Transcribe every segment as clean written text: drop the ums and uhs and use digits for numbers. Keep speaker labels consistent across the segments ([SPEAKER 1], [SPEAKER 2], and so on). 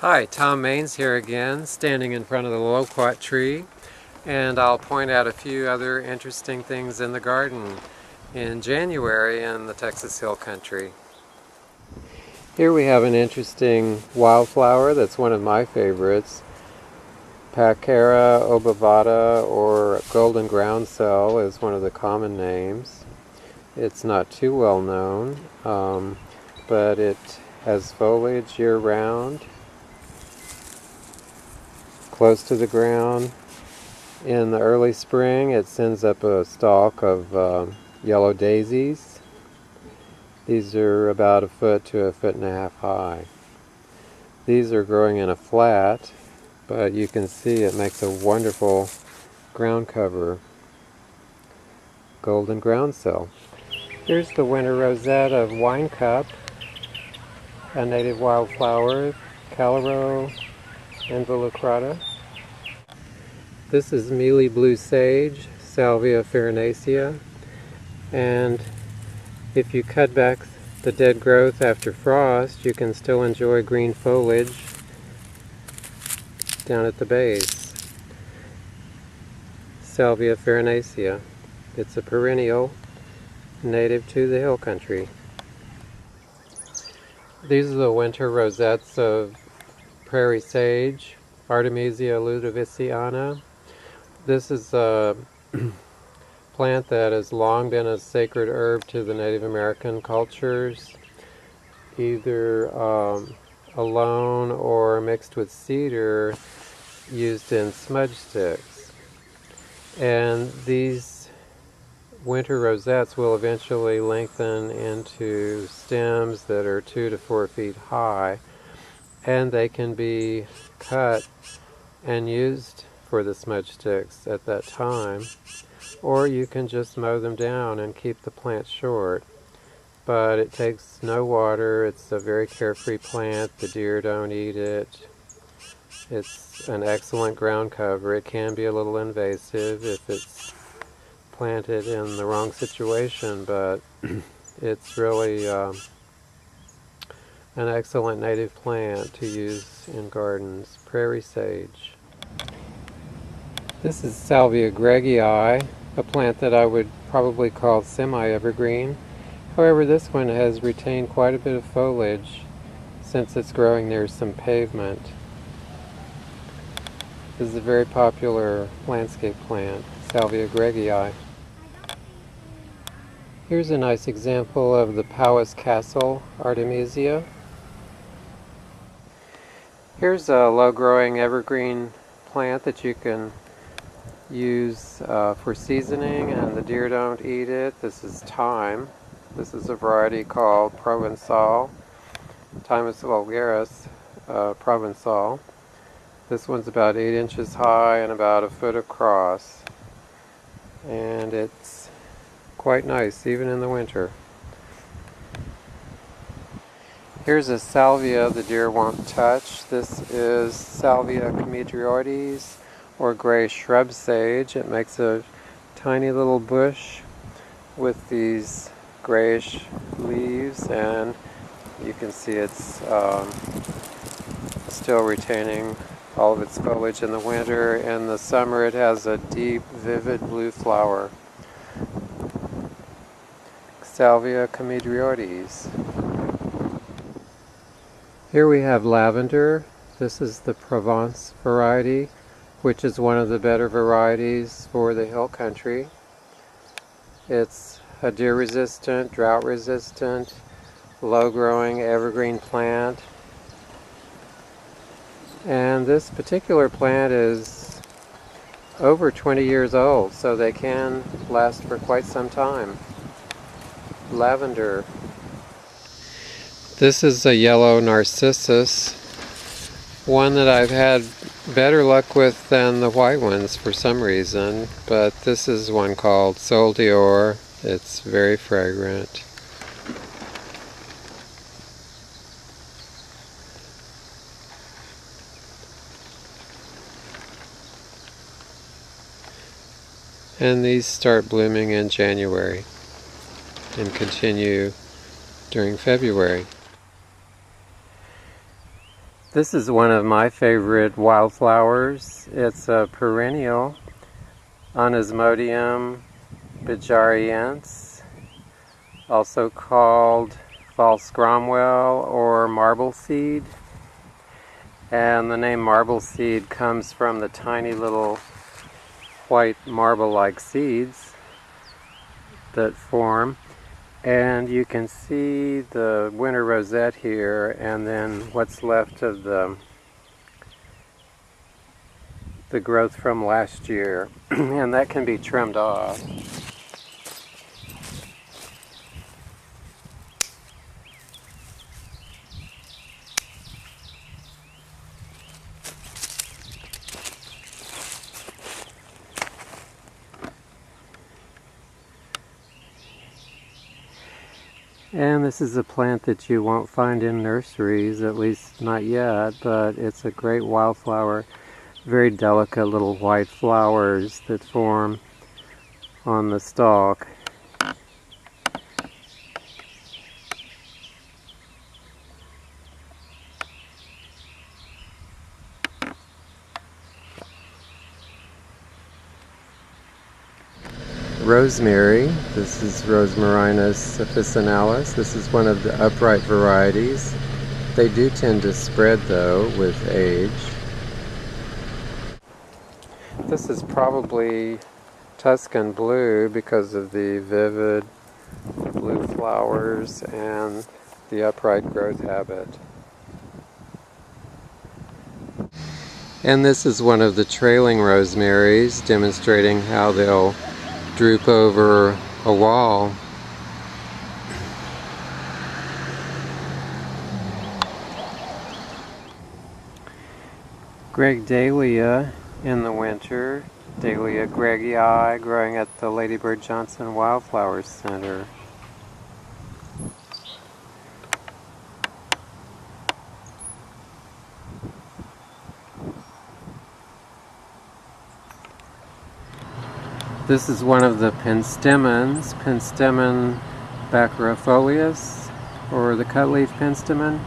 [SPEAKER 1] Hi, Tom Maines here again, standing in front of the Loquat tree, and I'll point out a few other interesting things in the garden in January in the Texas Hill Country. Here we have an interesting wildflower that's one of my favorites. Pakera, obovata, or golden groundsel is one of the common names. It's not too well known, but it has foliage year-round, close to the ground. In the early spring it sends up a stalk of yellow daisies. These are about 1 foot to 1.5 feet high. These are growing in a flat, but you can see it makes a wonderful ground cover. Golden groundsel. Here's the winter rosette of Winecup, a native wildflower, Callirhoe, involucrata. This is Mealy Blue Sage, Salvia farinacea, and if you cut back the dead growth after frost, you can still enjoy green foliage down at the base. Salvia farinacea. It's a perennial native to the hill country. These are the winter rosettes of Prairie Sage, Artemisia ludoviciana. This is a plant that has long been a sacred herb to the Native American cultures, either alone or mixed with cedar, used in smudge sticks. And these winter rosettes will eventually lengthen into stems that are 2 to 4 feet high, and they can be cut and used for the smudge sticks at that time, or you can just mow them down and keep the plant short. But it takes no water. It's a very carefree plant. The deer don't eat it. It's an excellent ground cover. It can be a little invasive if it's planted in the wrong situation, but it's really an excellent native plant to use in gardens. Prairie sage. This is Salvia greggii, a plant that I would probably call semi-evergreen. However, this one has retained quite a bit of foliage since it's growing near some pavement. This is a very popular landscape plant, Salvia greggii. Here's a nice example of the Powis Castle Artemisia. Here's a low-growing evergreen plant that you can use for seasoning, and the deer don't eat it. This is thyme. This is a variety called Provencal, Thymus vulgaris, Provencal. This one's about 8 inches high and about 1 foot across, and it's quite nice even in the winter. Here's a salvia the deer won't touch. This is Salvia chamaedryoides, or gray shrub sage. It makes a tiny little bush with these grayish leaves, and you can see it's still retaining all of its foliage in the winter. In the summer it has a deep, vivid blue flower. Salvia chamaedryoides. Here we have lavender. This is the Provence variety, which is one of the better varieties for the hill country. It's a deer-resistant, drought-resistant, low-growing evergreen plant. And this particular plant is over 20 years old, so they can last for quite some time. Lavender. This is a yellow Narcissus, one that I've had better luck with than the white ones for some reason, but this is one called Sol d'Or. It's very fragrant. And these start blooming in January and continue during February. This is one of my favorite wildflowers. It's a perennial, Anismodium bijariense, also called false Cromwell or marble seed. And the name marble seed comes from the tiny little white marble-like seeds that form. And you can see the winter rosette here, and then what's left of the growth from last year. And that can be trimmed off. And this is a plant that you won't find in nurseries, at least not yet, but it's a great wildflower. Very delicate little white flowers that form on the stalk. Rosemary, this is Rosmarinus officinalis. This is one of the upright varieties. They do tend to spread though with age. This is probably Tuscan blue because of the vivid blue flowers and the upright growth habit. And this is one of the trailing rosemaries, demonstrating how they'll droop over a wall. Gregg Dalea in the winter, Dalea greggii, growing at the Ladybird Johnson Wildflower Center. This is one of the penstemons, Penstemon baccherifolius, or the cutleaf penstemon.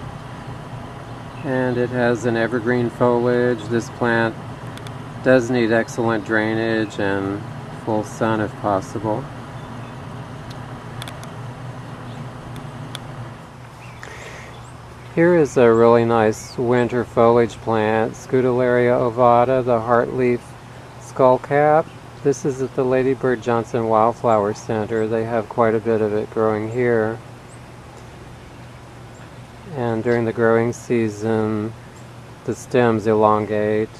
[SPEAKER 1] And it has an evergreen foliage. This plant does need excellent drainage and full sun if possible. Here is a really nice winter foliage plant, Scutellaria ovata, the Heartleaf Skullcap. This is at the Ladybird Johnson Wildflower Center. They have quite a bit of it growing here. And during the growing season, the stems elongate,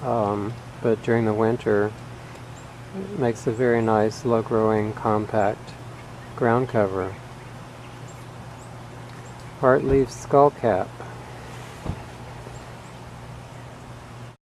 [SPEAKER 1] but during the winter, it makes a very nice, low-growing, compact ground cover. Heartleaf Skullcap.